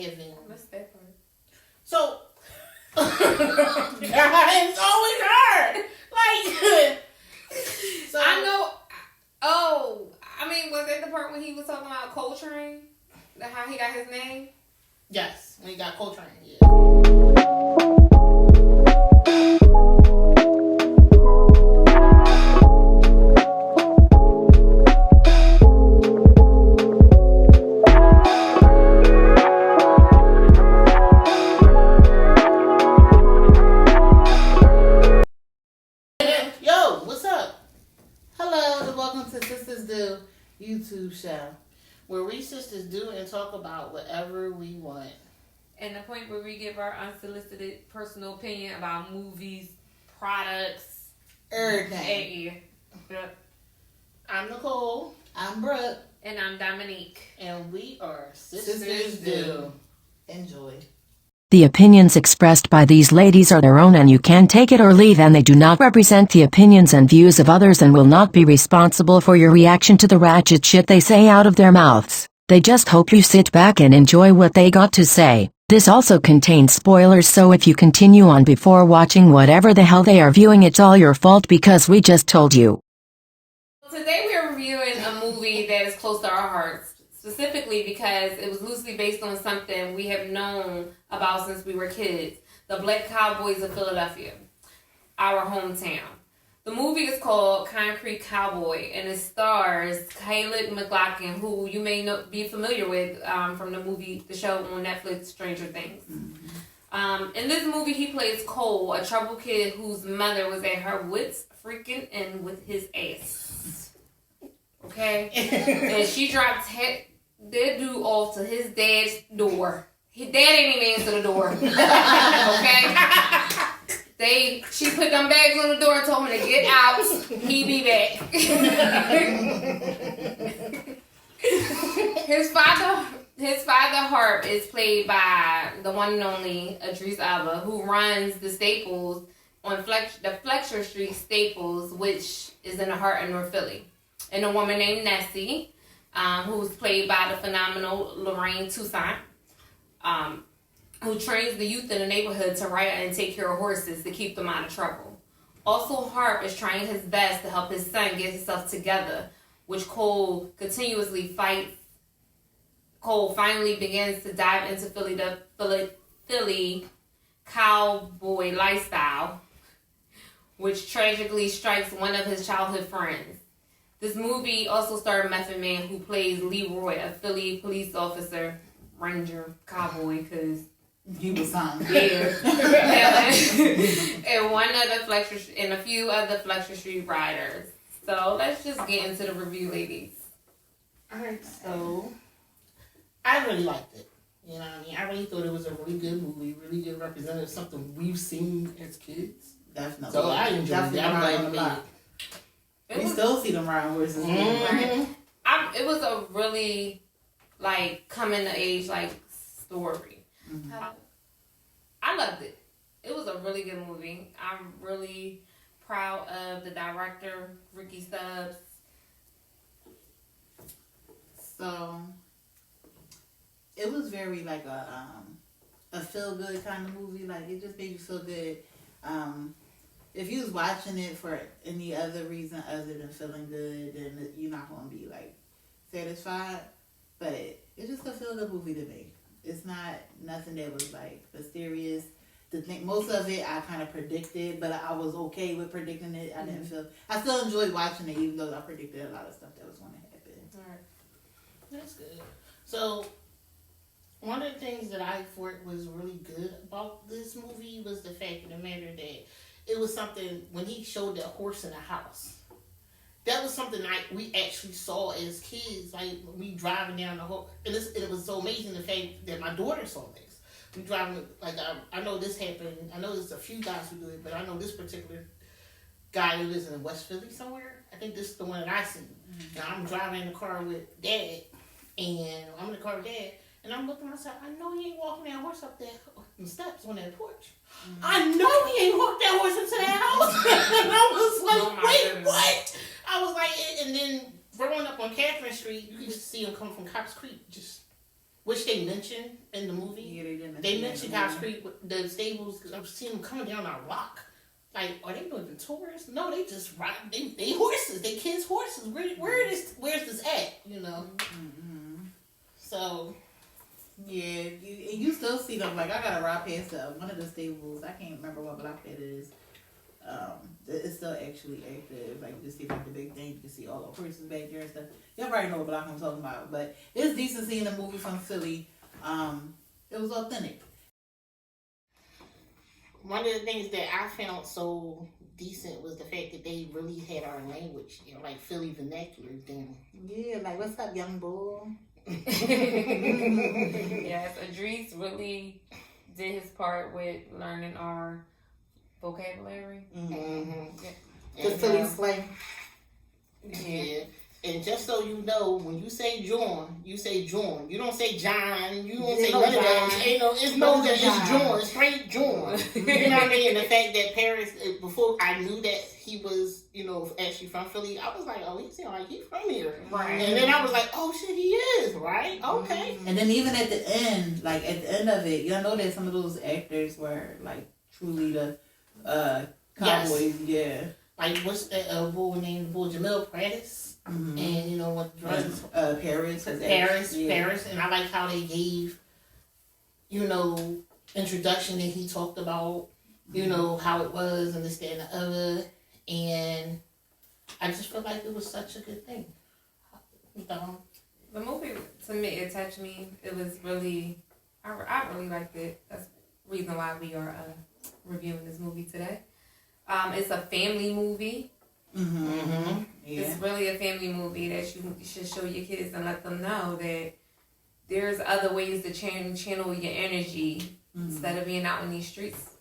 What's that part? So, God, it's always her. Like, so I know. Oh, I mean, was that the part when he was talking about Coltrane? How he got his name? Yes, when he got Coltrane. Yeah. YouTube show where we sisters do and talk about whatever we want. And the point where we give our unsolicited personal opinion about movies, products, everything. Yep. I'm Nicole. I'm Brooke. And I'm Dominique. And we are Sisters Do. Enjoy. The opinions expressed by these ladies are their own and you can take it or leave, and they do not represent the opinions and views of others and will not be responsible for your reaction to the ratchet shit they say out of their mouths. They just hope you sit back and enjoy what they got to say. This also contains spoilers, so if you continue on before watching whatever the hell they are viewing, it's all your fault because we just told you. Today we are reviewing a movie that is close to our hearts. Specifically because it was loosely based on something we have known about since we were kids. The Black Cowboys of Philadelphia. Our hometown. The movie is called Concrete Cowboy and it stars Caleb McLaughlin, who you may be familiar with from the show on Netflix, Stranger Things. Mm-hmm. In this movie he plays Cole, a troubled kid whose mother was at her wits freaking end with his ass. Okay? And she dropped that dude off to his dad's door. His dad ain't even answer the door. Okay? She put them bags on the door and told him to get out. He be back. His father Harp is played by the one and only Idris Elba, who runs the Staples on the Fletcher Street Staples, which is in the heart of North Philly. And a woman named Nessie, who's played by the phenomenal Lorraine Toussaint, who trains the youth in the neighborhood to ride and take care of horses to keep them out of trouble. Also, Harp is trying his best to help his son get himself together, which Cole continuously fights. Cole finally begins to dive into Philly cowboy lifestyle, which tragically strikes one of his childhood friends. This movie also starred Method Man, who plays Leroy, a Philly police officer, ranger, cowboy, because he was something. Yeah. and a few other Fletcher Street riders. So let's just get into the review, ladies. Alright, so I really liked it. You know what I mean? I really thought it was a really good movie, really good representative, something we've seen as kids. Definitely. So I enjoyed it. I'm like, man. We still see them riding horses. Mm-hmm. It was a really, coming to age, story. Mm-hmm. I loved it. It was a really good movie. I'm really proud of the director, Ricky Stubbs. So, it was very a feel-good kind of movie. It just made you feel good. If you was watching it for any other reason other than feeling good, then you're not going to be, satisfied. But it's just a feel-good movie to me. It's not nothing that was, mysterious. Most of it I kind of predicted, but I was okay with predicting it. I still enjoyed watching it, even though I predicted a lot of stuff that was going to happen. All right. That's good. So, one of the things that I thought was really good about this movie was the fact of the matter that it was something, when he showed that horse in the house, that was something we actually saw as kids, we driving down the whole, and it was so amazing the fact that my daughter saw this. We driving, I know this happened, I know there's a few guys who do it, but I know this particular guy who lives in West Philly somewhere. I think this is the one that I see. Mm-hmm. Now I'm driving in the car with Dad, and I'm in the car with Dad, and I'm looking outside. I know he ain't walking that horse up there the steps on that porch. Mm-hmm. I know he ain't walked that horse into that house. And I was like, wait, what? I was like, and then growing up on Catherine Street, you could just see him coming from Cops Creek, just which they mentioned in the movie. Yeah, they did. They mentioned Concrete, the stables, because I've seen them coming down our block. Like, are they living tourists? No, they just ride. They horses. They kids' horses. Where's this at? You know. Mm-hmm. So. Yeah, you still see them. Like, I gotta ride past one of the stables. I can't remember what block that is. It's still actually active. Like, you just see like the big thing. You can see all the horses back there and stuff. Y'all probably know what block I'm talking about. But it's decent seeing a movie from Philly. It was authentic. One of the things that I found so decent was the fact that they really had our language, you know, like Philly vernacular down. Yeah, like, what's up, young boy? Yes, Idris really did his part with learning our vocabulary. Mm-hmm. The Philly slang. Yeah. And just so you know, when you say John, you say John. You don't say John. You don't say none of that. It's no that. It's John. Straight John. You know what I mean? And the fact that Paris, before I knew that he was, you know, actually from Philly, I was like, oh, he seems like he's from here. Right. And then I was like, oh, shit, he is, right? Okay. And then even at the end, like, at the end of it, y'all know that some of those actors were, like, truly the cowboys. Yes. Yeah. Like, what's that boy named Jamil Prattis? Mm-hmm. And you know what drugs? Paris, Paris, and I like how they gave, you know, introduction that he talked about, you know, how it was and this, that, and the other, and I just felt like it was such a good thing. The movie, to me, it touched me. It was really, I really liked it. That's the reason why we are reviewing this movie today. It's a family movie. Mm-hmm. Mm-hmm. Yeah. It's really a family movie that you should show your kids and let them know that there's other ways to channel your energy instead of being out in these streets.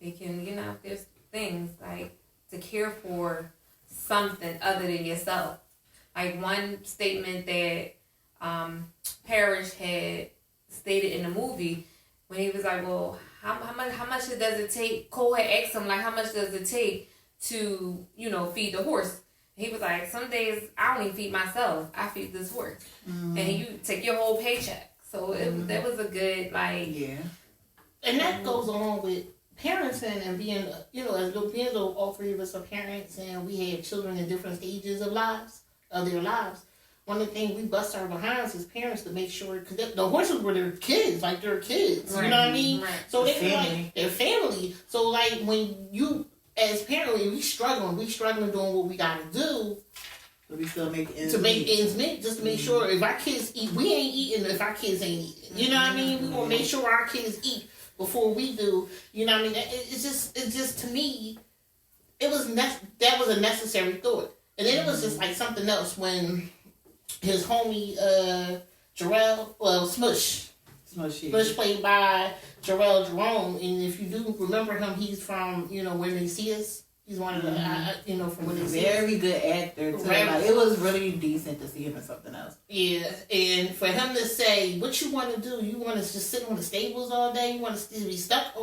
They can, you know, there's things like to care for something other than yourself. Like one statement that Parrish had stated in the movie when he was like, well, how much does it take? Cole had asked him, like, how much does it take to, you know, feed the horse? He was like, some days I don't even feed myself. I feed this horse. Mm-hmm. And you take your whole paycheck. So that was a good, like... Yeah. And that goes along with parenting and being, you know, as being all three of us are parents and we have children in different stages of their lives. One of the things we bust our behinds as parents to make sure, because the horses were their kids, like their kids. Right. You know what I mean? Right. So they feel like their family. So, like, when you... As parents, we struggling doing what we gotta do. But we still make ends meet, just to make sure if our kids eat, we ain't eating if our kids ain't eating. You know what I mean? We gonna make sure our kids eat before we do. You know what I mean? It's just to me, that was a necessary thought. And then it was just like something else when his homie Smush played by Jarrell Jerome, and if you do remember him, he's from, you know, When They See Us. He's one of the, you know, from When They See Us. Very good actor, too. Like, it was really decent to see him in something else. Yeah, and for him to say, what you want to do, you want to just sit on the stables all day, you want to be stuck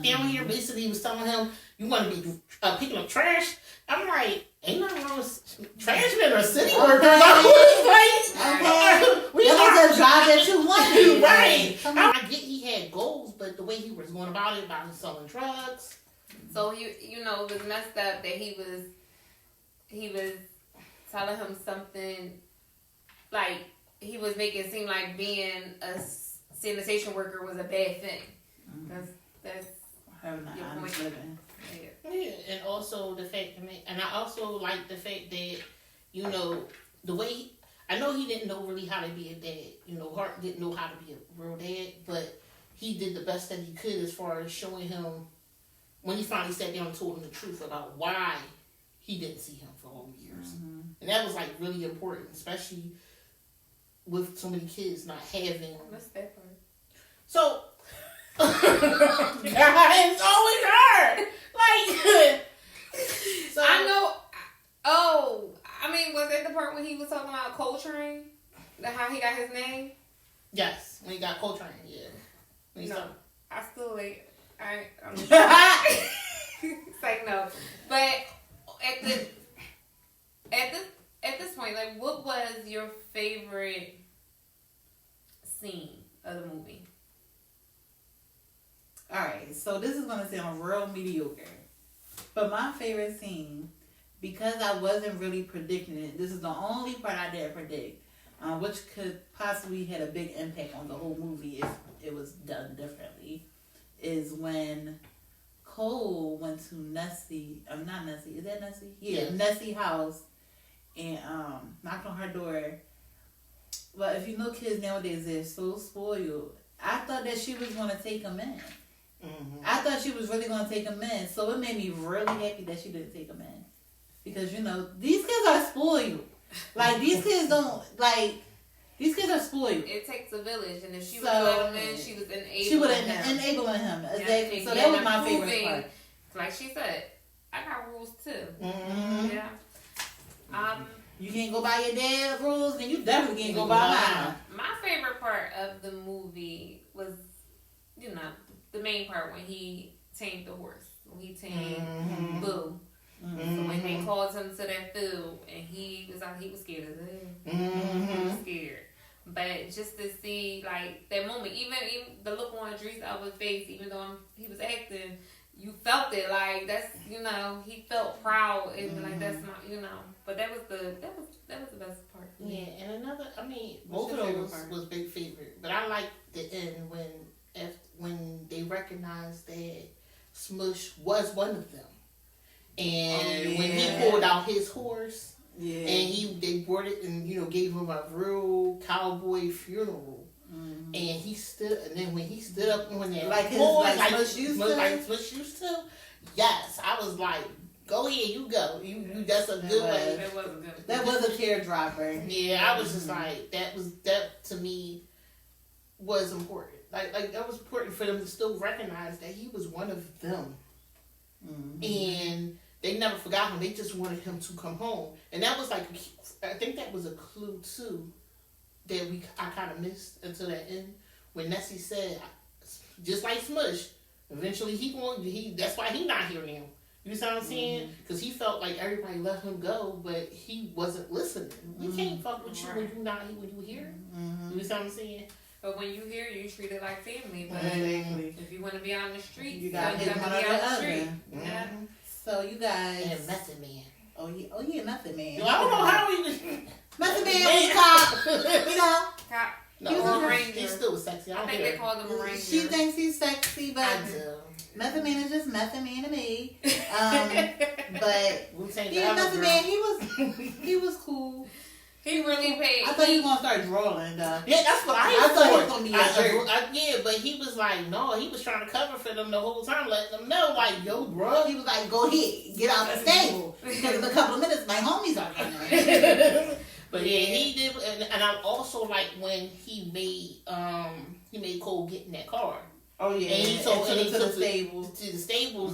down here, basically he was telling him, you want to be picking up trash. I'm like, ain't nothing wrong with trash men or city workers. It was a job that you wanted. Right. I get he had goals, but the way he was going about selling drugs. So you know, it was messed up that he was telling him something, like he was making it seem like being a sanitation worker was a bad thing. That's having an honest living. Yeah, and also the fact, and I also like the fact that, you know, the way, I know he didn't know really how to be a dad. You know, Hart didn't know how to be a real dad, but he did the best that he could as far as showing him, when he finally sat down and told him the truth about why he didn't see him for all years. Mm-hmm. And that was, like, really important, especially with so many kids not having. What's that part? So, God, it's always hard. Like, so I know. Oh, I mean, was that the part when he was talking about Coltrane? How he got his name? Yes, when he got Coltrane, yeah. I still like. I'm it's like no, but at this point, like, what was your favorite scene of the movie. Alright, so this is going to sound real mediocre. But my favorite scene, because I wasn't really predicting it, this is the only part I didn't predict, which could possibly had a big impact on the whole movie if it was done differently, is when Cole went to Nessie, not Nessie, is that Nessie? Yeah, yes. Nessie's house and knocked on her door. But if you know kids nowadays, they're so spoiled. I thought that she was going to take him in. Mm-hmm. I thought she was really going to take him in. So it made me really happy that she didn't take him in. Because, you know, these kids are spoiled. Like, these kids don't, like, these kids are spoiled. It takes a village. And if she would have let him in, she was enabling him. She would have enabling him. Exactly. So that was my favorite part. Like she said, I got rules too. Mm-hmm. Yeah. You can't go by your dad's rules, then you definitely can't go by mine. My favorite part of the movie was, you know, the main part when he tamed the horse. When he tamed Boo. Mm-hmm. So when they called him to that field and he was scared as hell. He was scared. But just to see like that moment, even the look on Idris Elba's face, even though he was acting, you felt it. Like that's, you know, he felt proud and like that's not, you know. But that was the best part. Yeah, and another, I mean, both of those was big favorite. But I liked the end when they recognized that Smush was one of them. And when he pulled out his horse, and they brought it and, you know, gave him a real cowboy funeral. Mm-hmm. And he stood, and then when he stood up on that like Smush used to, yes, I was like, go ahead, you go. You that's a good way. That was a teardropper. Yeah, I was just like, that to me was important. Like that was important for them to still recognize that he was one of them. Mm-hmm. And they never forgot him. They just wanted him to come home. And that was like, I think that was a clue too that I kind of missed until that end when Nessie said, just like Smush, eventually that's why he not here now. You know what I'm saying? Because he felt like everybody let him go, but he wasn't listening. We can't fuck with you when you here. Mm-hmm. You know what I'm saying? But when you here, you treat it like family. But if you want to be on the street, you got to be on the street. Mm-hmm. Yeah. So you guys, and Method Man. Oh yeah, Method Man. I don't know how he was. Method Man was cop. You know, cop. No, he's still sexy. I think they called him a ranger. She thinks he's sexy, but I do. Method Man is just Method Man to me. But Method Man, he was cool. He really paid. I thought he was gonna start drawing. Yeah, that's what I thought. He was gonna be yeah, but he was like, no, he was trying to cover for them the whole time, letting them know, like, yo, bro. He was like, go ahead, get out the stable because in a couple of minutes, my homies are coming. But yeah, he did, and I also like when he made Cole get in that car. Oh yeah, and he took to the stables,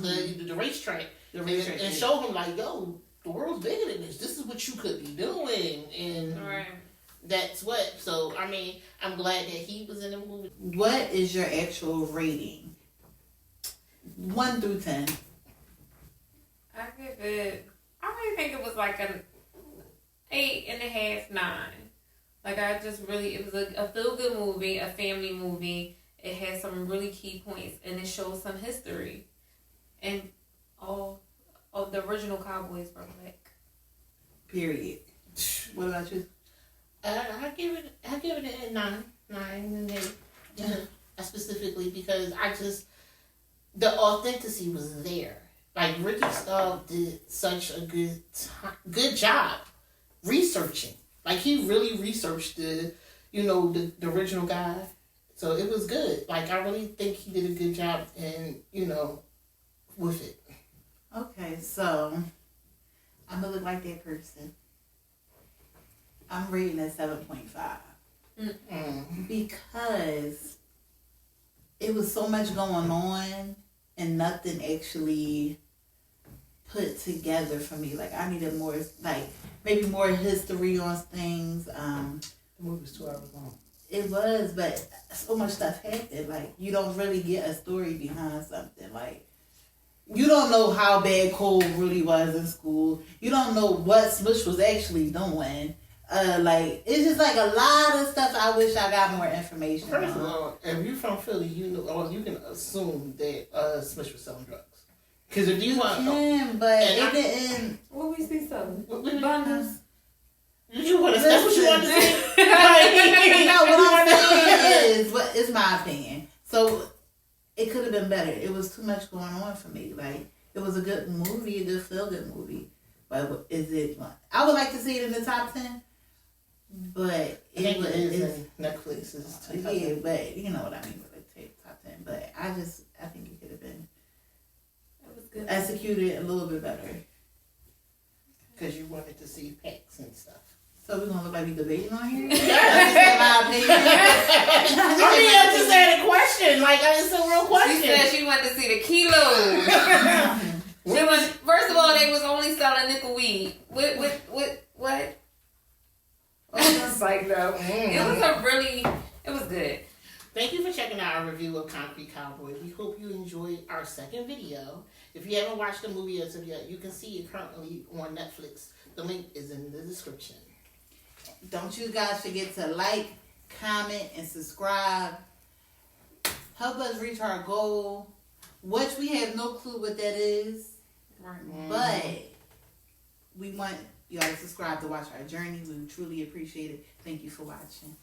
mm-hmm. the racetrack, and showed him like, yo, the world's bigger than this. This is what you could be doing, and that's what. So I mean, I'm glad that he was in the movie. What is your actual rating? 1 through 10. I give it. I really think it was like an 8.5, 9. Like it was a feel good movie, a family movie. It had some really key points, and it shows some history, and all of the original cowboys were black. Period. What about you? I give it a 9 and 8. Yeah. Specifically because the authenticity was there. Like Ricky Staub did such a good job researching. Like he really researched the original guy. So it was good. Like I really think he did a good job with it. Okay, so I'm gonna look like that person. I'm rating at 7.5 because it was so much going on and nothing actually put together for me. Like I needed more, like maybe more history on things. The movie was 2 hours long. It was, but so much stuff happened. Like you don't really get a story behind something. Like you don't know how bad Cole really was in school. You don't know what Smush was actually doing. Like it's just like a lot of stuff. I wish I got more information. First of all, if you're from Philly, you know, or you can assume that Smith was selling drugs. Because if you want, but it didn't. What we see something? Bundles. You want to? That's what you want to say. No, what I'm saying is, what is my opinion. So it could have been better. It was too much going on for me. Like it was a good movie, a good feel good movie. But is it? I would like to see it in the top 10. But it is in Netflix's top 10. Yeah, but you know what I mean with the top 10. But I think it could have been executed a little bit better. Because you wanted to see facts and stuff. So we're gonna look like we debating on here? That's just my opinion. I just had a question. Like it's a real question. She said she wanted to see the kilos. First of all, they was only selling nickel weed. What? It's like no. It was good. Thank you for checking out our review of Concrete Cowboy. We hope you enjoyed our second video. If you haven't watched the movie as of yet, you can see it currently on Netflix. The link is in the description. Don't you guys forget to like, comment, and subscribe. Help us reach our goal, which we have no clue what that is. Right. But we want y'all to subscribe to watch our journey. We truly appreciate it. Thank you for watching.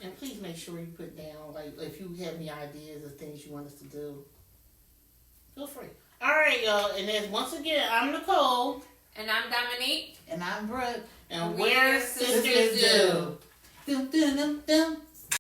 And please make sure you put down, like, if you have any ideas of things you want us to do, feel free. All right, y'all. And then once again, I'm Nicole. And I'm Dominique. And I'm Brooke. And we're Sisters Do. Dum, dum, dum, dum.